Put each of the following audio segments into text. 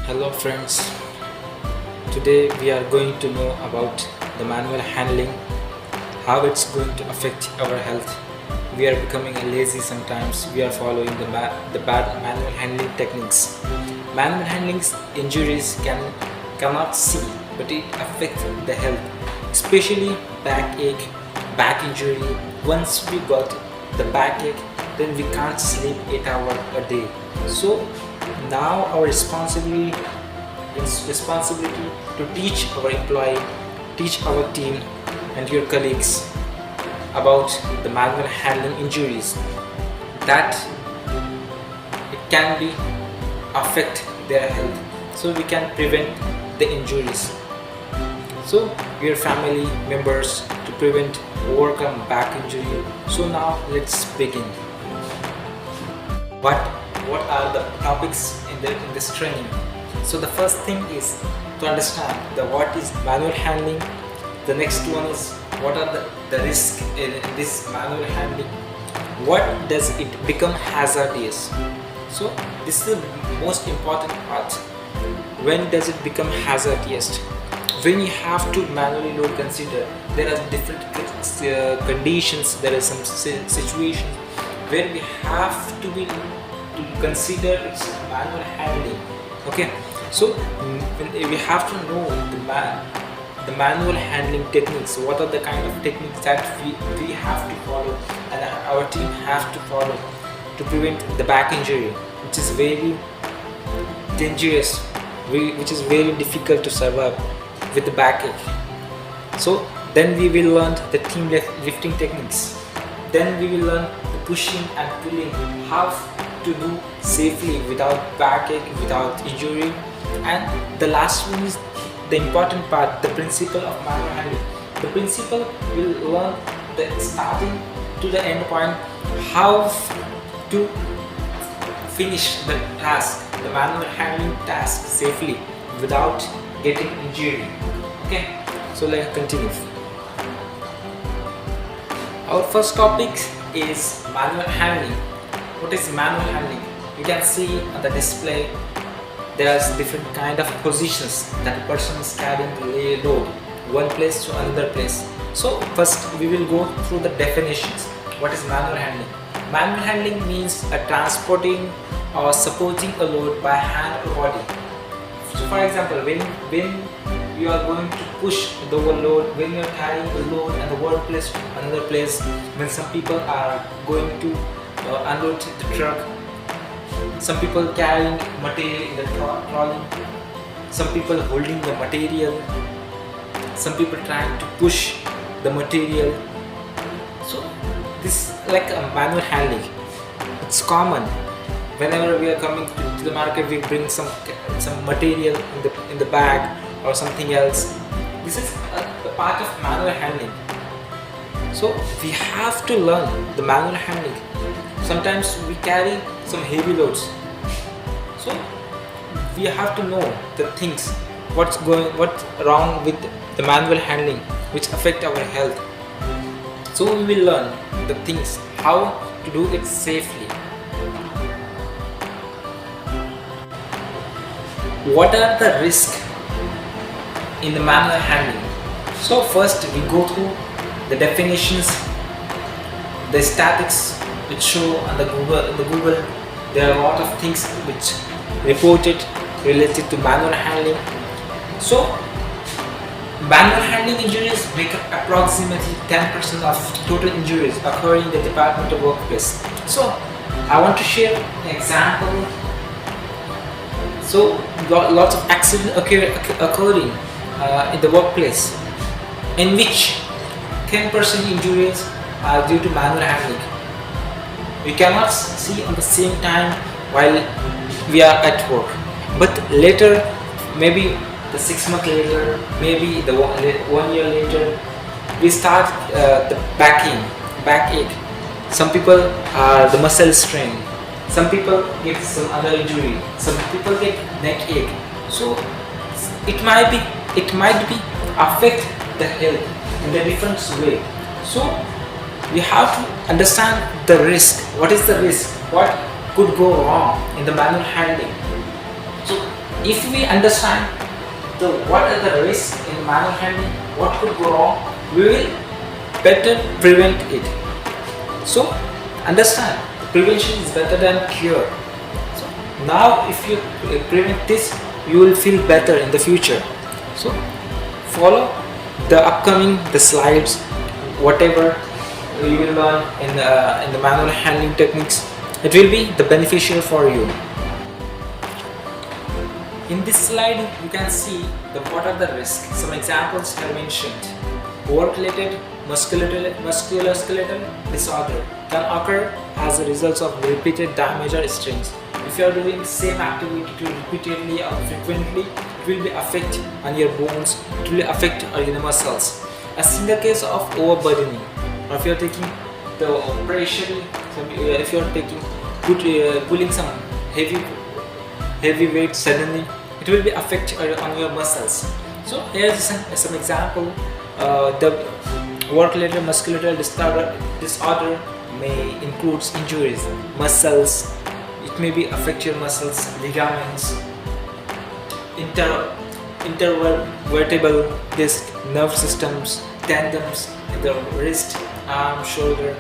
Hello friends, today we are going to know about the manual handling, how it's going to affect our health. We are becoming lazy sometimes, we are following the bad manual handling techniques. Manual handling injuries cannot see, but it affects the health, especially backache, back injury. Once we got the backache, then we can't sleep 8 hours a day. So now our responsibility to teach our employee, teach our team and your colleagues about the manual handling injuries, that it can be affect their health, so we can prevent the injuries. So your family members to prevent overcome back injury. So now let's begin. What are the topics in this training? So the first thing is to understand what is manual handling. The next one is what are the risks in this manual handling. What does it become hazardous? So this is the most important part. When does it become hazardous? When you have to manually load, consider there are different conditions, there are some situations where we have to consider its manual handling. Okay, so we have to know the manual handling techniques. What are the kind of techniques that we have to follow and our team have to follow to prevent the back injury, which is very dangerous, which is very difficult to survive with the backache. So then we will learn the team lifting techniques. Then we will learn the pushing and pulling, how to do safely without backache, without injury. And the last one is the important part, the principle of manual handling. The principle will learn the starting to the end point, how to finish the task, the manual handling task safely without getting injury. Okay, so let's continue. Our first topic is manual handling. What is manual handling? You can see on the display there's different kind of positions that a person is carrying the load one place to another place. So first we will go through the definitions. What is manual handling? Manual handling means transporting or supporting a load by hand or body. So for example, when you are going to push the load, when you are carrying the load and the one place to another place, when some people are going to unload the truck, some people carrying material in the trolley, some people holding the material, some people trying to push the material. So this is like a manual handling. It's common. Whenever we are coming to the market, we bring some material in the bag or something else. This is a part of manual handling. So we have to learn the manual handling. Sometimes we carry some heavy loads. So we have to know the things, what's wrong with the manual handling, which affect our health. So we will learn the things, how to do it safely. What are the risks in the manual handling? So first we go through the definitions, the statistics which show on the Google. There are a lot of things which reported related to manual handling. So manual handling injuries make up approximately 10% of total injuries occurring in the Department of Workplace. So I want to share an example. So lots of accidents occurring in the workplace, in which 10% injuries are due to manual handling. We cannot see on the same time while we are at work, but later, maybe the 6 months later, maybe the 1 year later, we start the backache. Some people are the muscle strain. Some people get some other injury. Some people get neck ache. So it might be affect the health in a different way. So we have to understand the risk. What is the risk? What could go wrong in the manual handling? So If we understand what are the risks in manual handling, what could go wrong, we will better prevent it. So understand, prevention is better than cure. So now if you prevent this, you will feel better in the future. So follow the upcoming slides, whatever you will learn in the manual handling techniques. It will be the beneficial for you. In this slide, you can see what are the risks. Some examples are mentioned. Work-related musculoskeletal disorder can occur as a result of repeated damage or strains. If you are doing the same activity repeatedly or frequently, it will be affect on your bones, it will affect your muscles. A single case of overburdening, or if you are taking the pressure, if you are taking pulling some heavy weight suddenly, it will be affect on your muscles. So here is some example. The work-related muscular disorder may include injuries, muscles. It may be affect your muscles, ligaments, intervertebral disc, nerve systems, tendons in the wrist, arm, shoulder.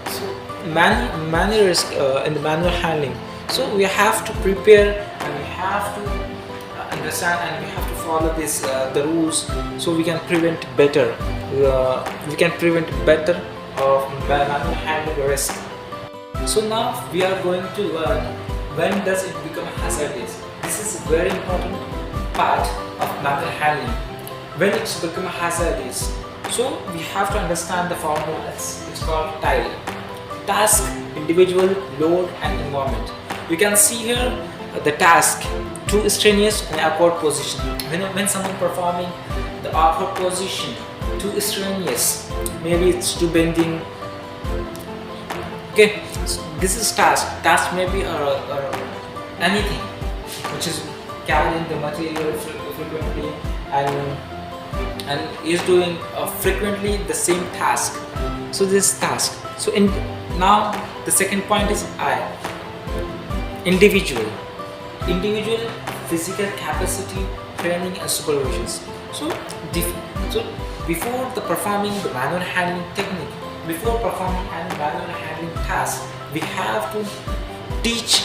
So many risks in the manual handling. So we have to prepare and we have to understand and we have to follow this the rules, so we can prevent better. We can prevent better of manual handling risk. So now we are going to learn when does it become hazardous. This is a very important part of manual handling. When it's become hazardous, so we have to understand the formulas. It's called TILE: task, individual, load, and environment. You can see here the task: too strenuous and awkward position. When someone performing the awkward position, too strenuous, maybe it's too bending. Okay, so this is task. Task may be anything which is carrying the material frequently and is doing frequently the same task. So this is task. So now the second point is individual physical capacity, training and supervisions. So before performing the manual handling technique, before performing any manual handling task, we have to teach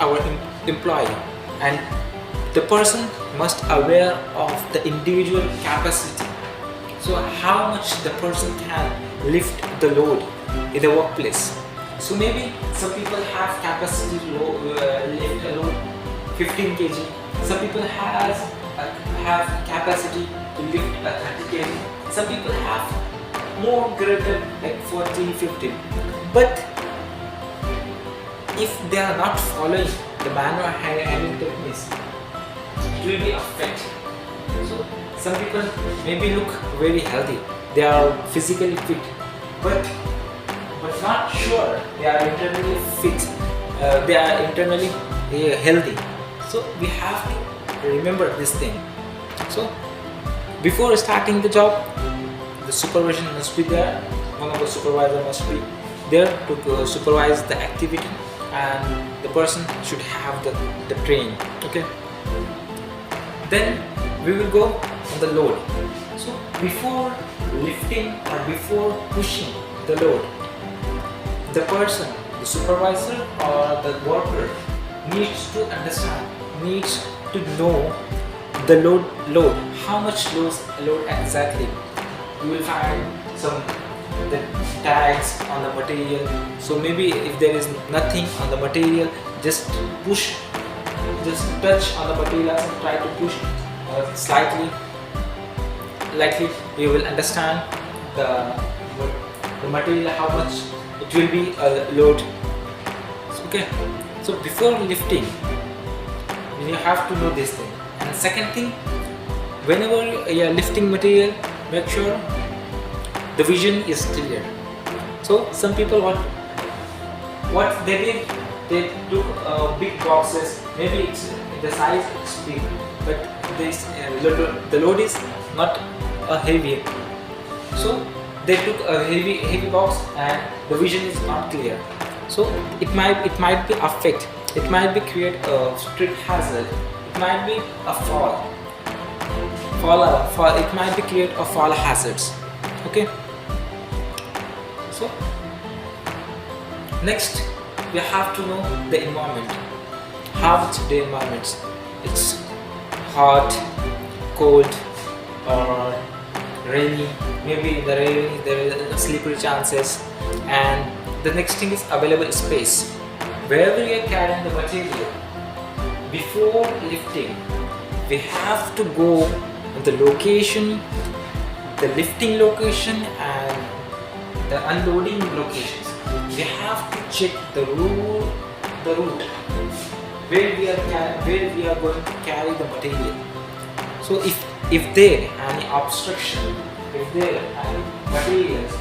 our employee, and the person must aware of the individual capacity. So how much the person can lift the load in the workplace. So maybe some people have capacity to lift a load 15 kg. Some people have capacity to lift a 30 kg. Some people have more greater like 40, 50. But if they are not following the manual handling techniques, it will be affected. So some people maybe look very healthy. They are physically fit, but not sure they are internally fit. They are internally healthy. So we have to remember this thing. So before starting the job, the supervision must be there. One of the supervisor must be there to supervise the activity, and the person should have the training. Okay. Then we will go on the load. So before lifting or before pushing the load, the person, the supervisor or the worker needs to understand, needs to know the load, how much load exactly. You will find the tags on the material. So maybe if there is nothing on the material, just touch on the material and try to push slightly, lightly. You will understand the material, how much it will be a load. Okay, so before lifting, you have to know this thing. And second thing, whenever you are lifting material, make sure the vision is clear. So some people what they did, they took big boxes. Maybe it's the size is big, but this the load is not heavy. So they took a heavy box and the vision is not clear. So it might be affect. It might be create a street hazard. It might be a fall, it might be create a fall hazards. Okay, so next we have to know the environment, how it's the environment, it's hot, cold, or rainy. Maybe in the rain there is slippery chances. And the next thing is available space. Wherever you are carrying the material, before lifting, we have to go on the location, the lifting location and the unloading locations. We have to check the route where we are going to carry the material. So if there any obstruction, if there any materials,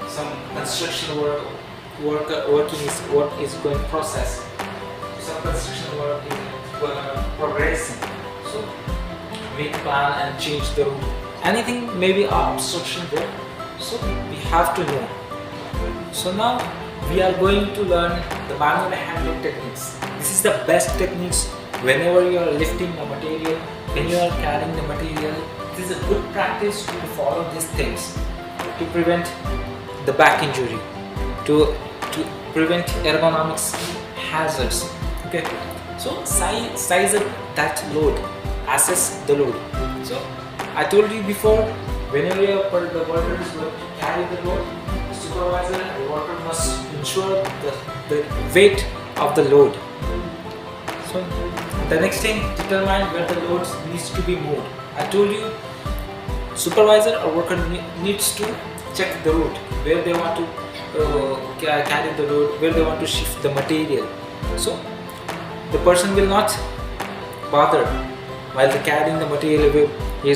some construction working is what is going to process, some construction work is progressing, so we plan and change the route. Anything maybe obstruction there, so we have to know. So now we are going to learn the manual handling techniques. This is the best techniques whenever you are lifting the material, when you are carrying the material. This is a good practice to follow these things to prevent the back injury, to prevent ergonomics hazards. Okay, so size up that load, assess the load. So I told you before, whenever the worker is going to carry the load, the supervisor and the worker must ensure the weight of the load. So the next thing, determine where the load needs to be moved. I told you, supervisor or worker needs to check the route where they want to carry the load, where they want to shift the material. So the person will not bother while carrying the material. He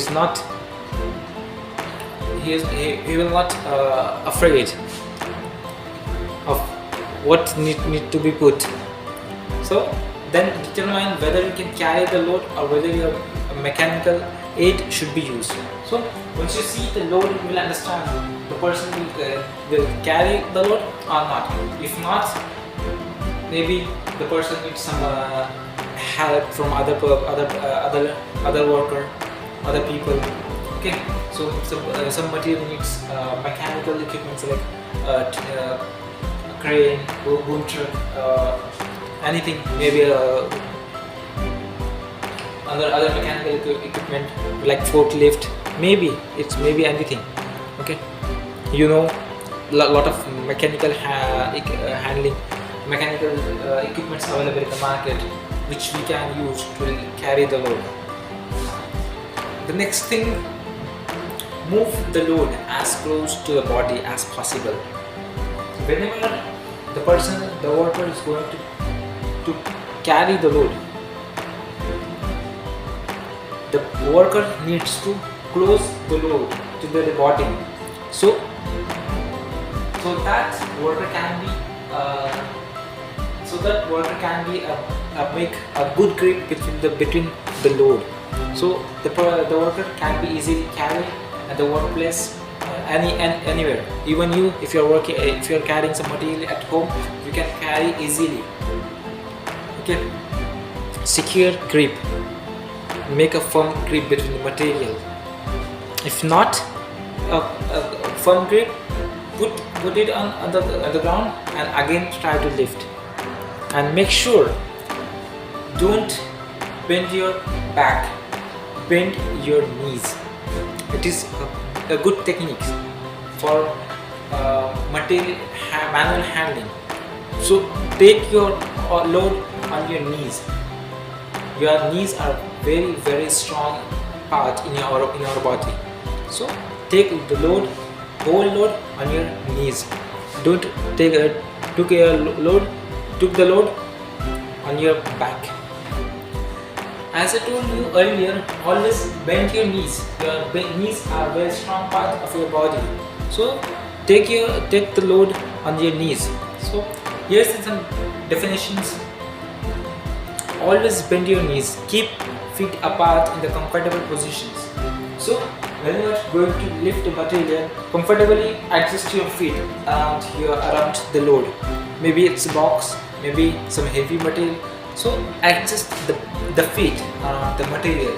will not afraid of what need to be put. So then determine whether you can carry the load or whether your mechanical aid should be used. So once you see the load, you will understand the person will carry the load or not. If not, maybe the person needs some help from other worker, other people. Okay, so some material needs mechanical equipment like crane, boom truck, anything, maybe other mechanical equipment like forklift. Maybe anything. Okay, you know, lot of mechanical handling, mechanical equipments available in the market, which we can use to carry the load. The next thing, move the load as close to the body as possible. Whenever the worker is going to carry the load, the worker needs to close the load to the body, so that worker can make a good grip between the load, so the worker can be easily carried at the workplace, anywhere. Even you, if you're carrying some material at home, you can carry easily. Okay, secure grip, make a firm grip between the material. If not a firm grip, put it on the ground and again try to lift. And make sure, don't bend your back, bend your knees. It is a good technique for manual handling. So take your load on your knees. Your knees are very, very strong part in your body. So take the whole load on your knees. Don't took the load on your back. As I told you earlier, always bend your knees. Your knees are very strong part of your body. So take the load on your knees. So here's some definitions. Always bend your knees. Keep feet apart in the comfortable positions. So when you are going to lift the material, comfortably adjust your feet around the load. Maybe it's a box, maybe some heavy material. So adjust the feet around the material.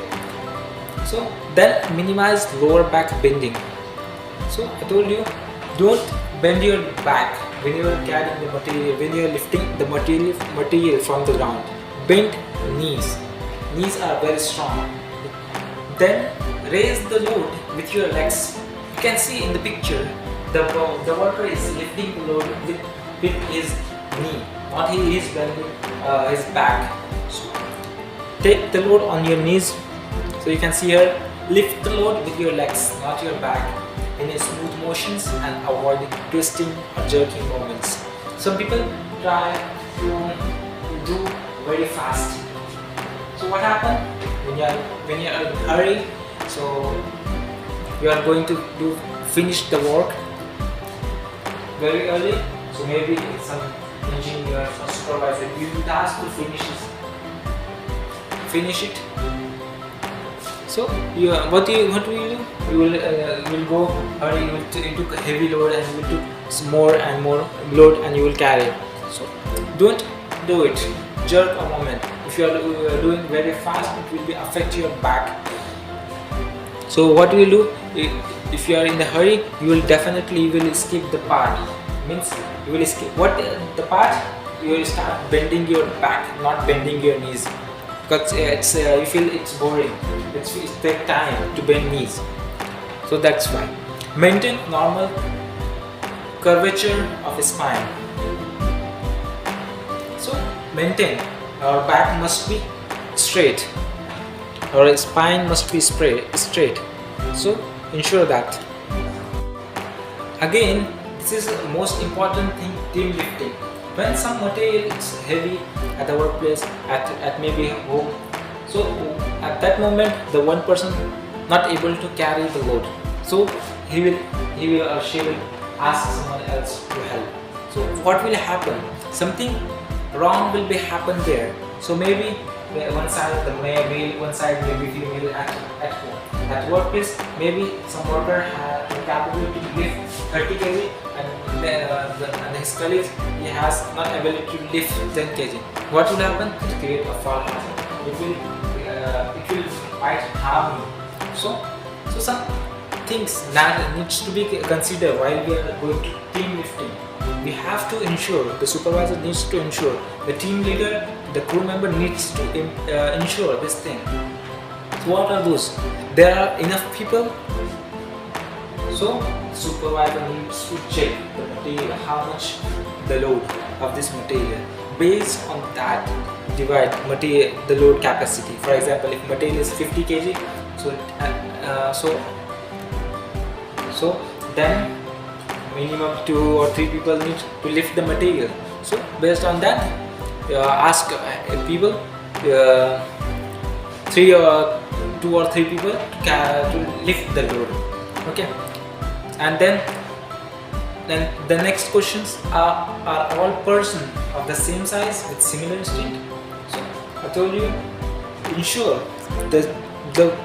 So then minimize lower back bending. So I told you, don't bend your back when you are carrying the material, when you are lifting the material from the ground. Bend knees. Knees are very strong. Then raise the load with your legs. You can see in the picture, the worker is lifting the load with his knee, not he is bending his back. So take the load on your knees. So you can see here, lift the load with your legs, not your back, in a smooth motions and avoid twisting or jerking movements. Some people try to do very fast. So what happens when you are in a hurry? So you are going to finish the work very early. So maybe some engineer or supervisor you will ask to finish it. So what will you do? You will go hurry. You took a heavy load and you will do more and more load and you will carry it. So don't do it. Jerk a moment. If you are doing very fast, it will affect your back. So what you will do? If you are in a hurry, you will definitely skip the part. Means you will skip the part. You will start bending your back, not bending your knees. Because you feel it's boring. It takes time to bend knees. So that's why. Maintain normal curvature of a spine. So maintain, our back must be straight. Our spine must be straight. So ensure that. Again, this is the most important thing, team lifting. When some material is heavy at the workplace, at maybe home, so at that moment the one person not able to carry the load, so he will or she will ask someone else to help. So what will happen? Something wrong will be happen there. So maybe one side the male, one side maybe female at home. At workplace, maybe some worker has the capability to lift 30 kg and his colleague he has not ability to lift 10 kg. What will happen? It create a fall hazard. It will might harm you. So some things that needs to be considered while we are going to team lifting. We have to ensure, the supervisor needs to ensure, the team leader, the crew member needs to ensure this thing. So what are those? There are enough people. So supervisor needs to check the material, how much the load of this material. Based on that, divide the load capacity. For example, if material is 50 kg, so then minimum 2 or 3 people need to lift the material. So based on that, ask people, 2 or 3 people to lift the load. Okay, and then the next questions are all person of the same size with similar strength. So I told you, ensure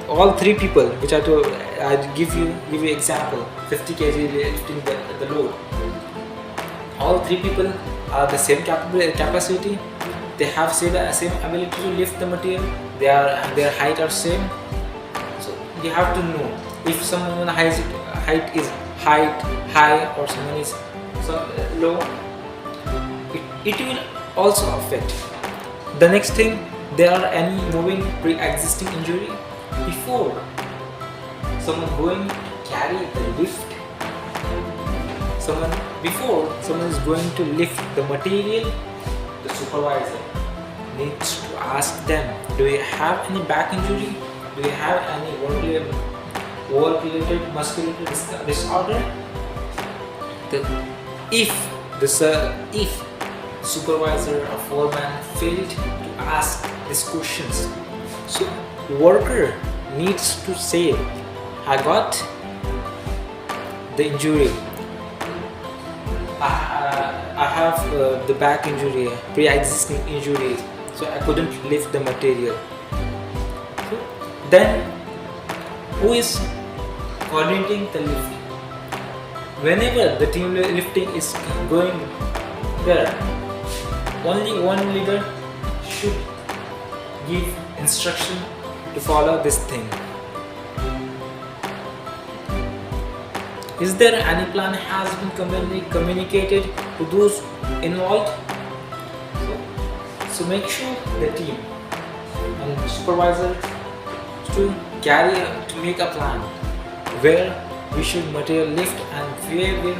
all 3 people which I told, I give you example, 50 kg lifting the load. All 3 people are the same capacity. They have same ability to lift the material. Their height are same. So you have to know if someone height is high or someone is low. It will also affect. The next thing, there are any moving pre-existing injury before someone going to carry the lift. Before someone is going to lift the material, the supervisor needs to ask them, do you have any back injury? Do you have any work-related muscular disorder? If supervisor or foreman failed to ask these questions, so worker needs to say, I got the injury, I have the back injury, pre-existing injury, so I couldn't lift the material. So then who is coordinating the lift? Whenever the team lifting is going there, only one leader should give instruction to follow this thing. Is there any plan has been communicated to those involved? So make sure the team and supervisor to make a plan where we should material lift and where we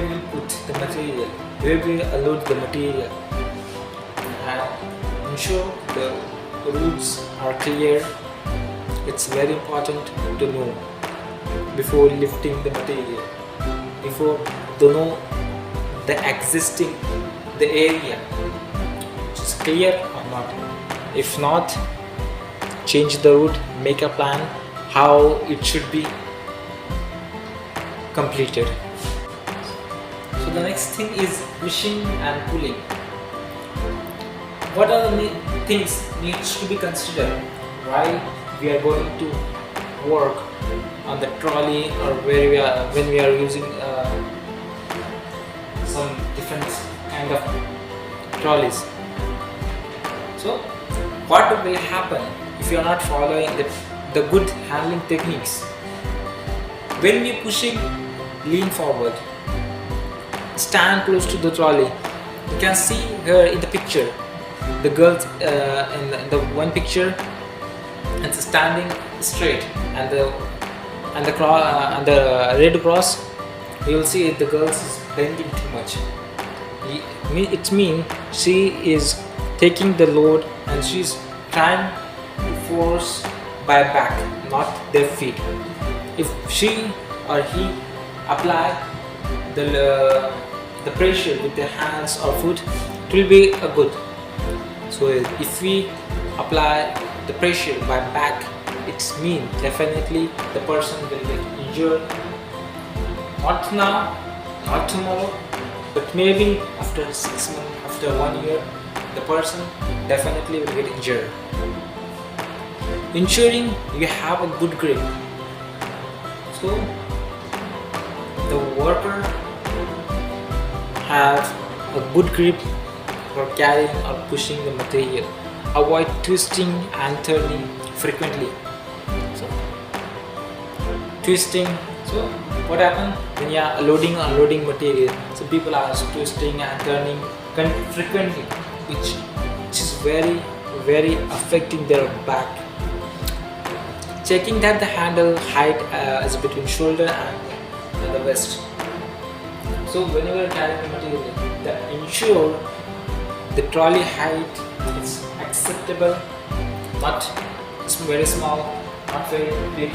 will put the material, where we will load the material, and ensure the routes are clear. It's very important to know before lifting the material, before to know the existing the area, which is clear or not. If not, change the route, make a plan how it should be completed. So the next thing is pushing and pulling. What are the things needs to be considered while we are going to work on the trolley, or when we are using some different kind of trolleys? So what will happen if you are not following the good handling techniques? When we pushing, lean forward, stand close to the trolley. You can see here in the picture, the girls in the one picture, it's standing straight, and the red cross, you will see the girls is bending too much. It means she is taking the load and she's trying to force by back, not their feet. If she or he apply the pressure with their hands or foot, it will be a good. So if we apply the pressure by back, it means definitely the person will get injured. Not now, not tomorrow, but maybe after 6 months, after 1 year, the person definitely will get injured. Ensuring you have a good grip. So the worker have a good grip for carrying or pushing the material. Avoid twisting and turning frequently. So twisting. So what happens when you are loading or unloading material? So people are twisting and turning frequently, which is very affecting their back. Checking that the handle height is between shoulder and the waist. So whenever carrying the material, ensure the trolley height is acceptable, not very small, not very big.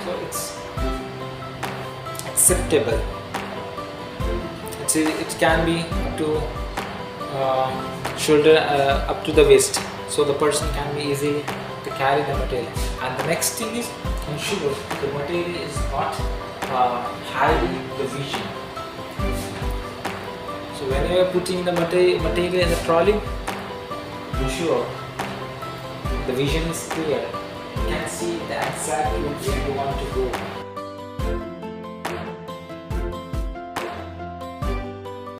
So it's acceptable. It can be up to shoulder, up to the waist, so the person can be easy to carry the material. And the next thing is ensure the material is not hiding the vision. So when you are putting the material in the trolley, ensure the vision is clear. You can see the exact route where you want to go.